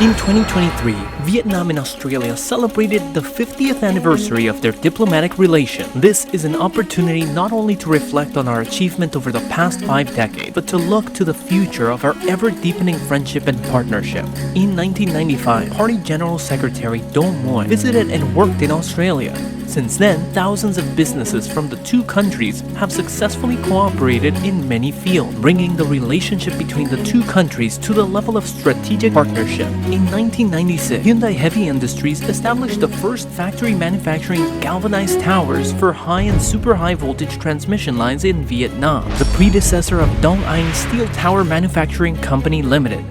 In 2023, Vietnam and Australia celebrated the 50th anniversary of their diplomatic relation. This is an opportunity not only to reflect on our achievement over the past 5 decades, but to look to the future of our ever-deepening friendship and partnership. In 1995, Party General Secretary Do Moy visited and worked in Australia. Since then, thousands of businesses from the two countries have successfully cooperated in many fields, bringing the relationship between the two countries to the level of strategic partnership. In 1996, Hyundai Heavy Industries established the first factory manufacturing galvanized towers for high and super high voltage transmission lines in Vietnam, the predecessor of Dong Anh Steel Tower Manufacturing Company Limited.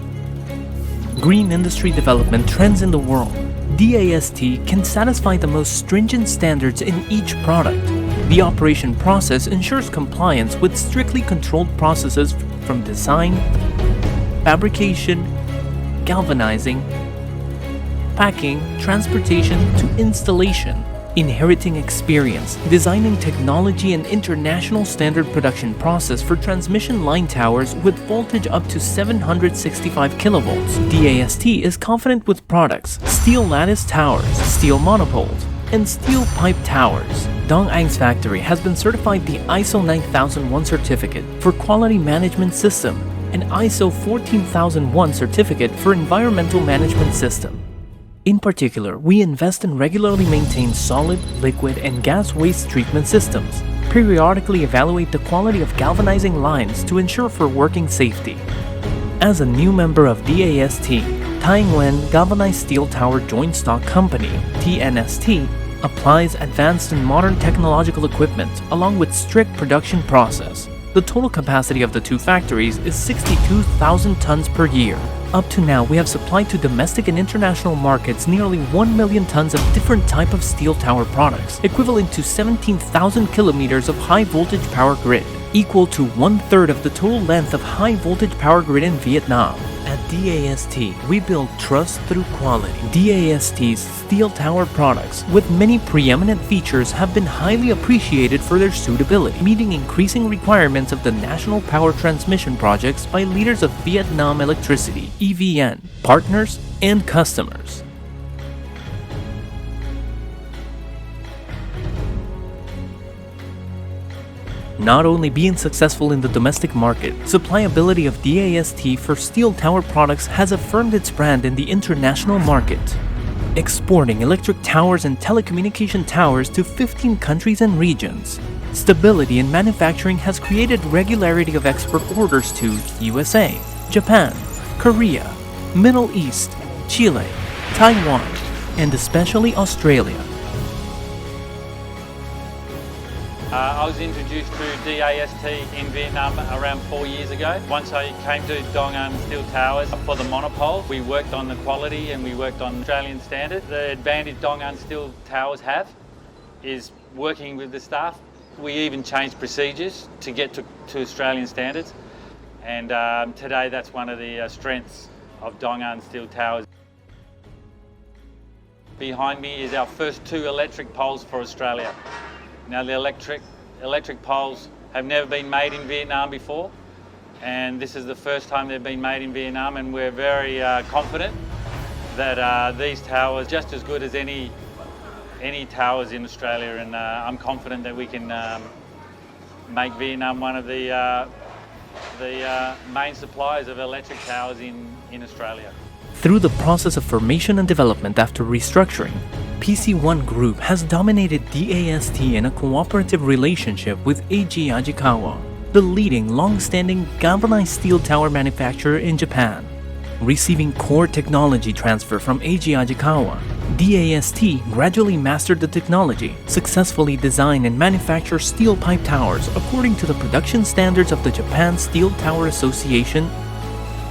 Green industry development trends in the world. DAST can satisfy the most stringent standards in each product. The operation process ensures compliance with strictly controlled processes from design, fabrication, galvanizing, packing, transportation to installation. Inheriting experience, designing technology and international standard production process for transmission line towers with voltage up to 765 kilovolts. DAST is confident with products, steel lattice towers, steel monopoles, and steel pipe towers. Dong Anh's factory has been certified the ISO 9001 certificate for quality management system and ISO 14001 certificate for environmental management system. In particular, we invest and regularly maintain solid, liquid, and gas waste treatment systems, periodically evaluate the quality of galvanizing lines to ensure for working safety. As a new member of DAST, Tai Nguyen Galvanized Steel Tower Joint Stock Company, TNST, applies advanced and modern technological equipment along with strict production process. The total capacity of the two factories is 62,000 tons per year. Up to now, we have supplied to domestic and international markets nearly 1 million tons of different type of steel tower products, equivalent to 17,000 kilometers of high voltage power grid, equal to 1/3 of the total length of high voltage power grid in Vietnam. At DAST, we build trust through quality. DAST's steel tower products, with many preeminent features, have been highly appreciated for their suitability, meeting increasing requirements of the national power transmission projects by leaders of Vietnam Electricity, EVN, partners, and customers. Not only being successful in the domestic market, supplyability of DAST for steel tower products has affirmed its brand in the international market, exporting electric towers and telecommunication towers to 15 countries and regions. Stability in manufacturing has created regularity of export orders to USA, Japan, Korea, Middle East, Chile, Taiwan, and especially Australia. I was introduced to DAST in Vietnam around 4 years ago. Once I came to Dong Anh Steel Towers for the monopole, we worked on the quality and we worked on Australian standards. The advantage Dong Anh Steel Towers have is working with the staff. We even changed procedures to get to Australian standards. And today that's one of the strengths of Dong Anh Steel Towers. Behind me is our first 2 electric poles for Australia. Now the electric poles have never been made in Vietnam before, and this is the first time they've been made in Vietnam, and we're very confident that these towers are just as good as any towers in Australia, and I'm confident that we can make Vietnam one of the main suppliers of electric towers in Australia. Through the process of formation and development after restructuring, PC1 Group has dominated DAST in a cooperative relationship with AG Ajikawa, the leading long-standing galvanized steel tower manufacturer in Japan. Receiving core technology transfer from AG Ajikawa, DAST gradually mastered the technology, successfully designed and manufacture steel pipe towers according to the production standards of the Japan Steel Tower Association.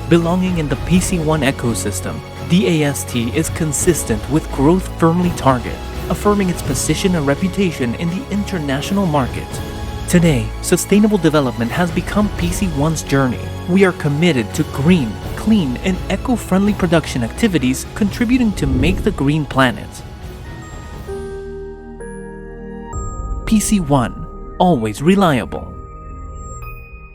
Belonging in the PC1 ecosystem, DAST is consistent with growth firmly target, affirming its position and reputation in the international market. Today, sustainable development has become PC1's journey. We are committed to green, clean, and eco-friendly production activities contributing to make the green planet. PC1, always reliable.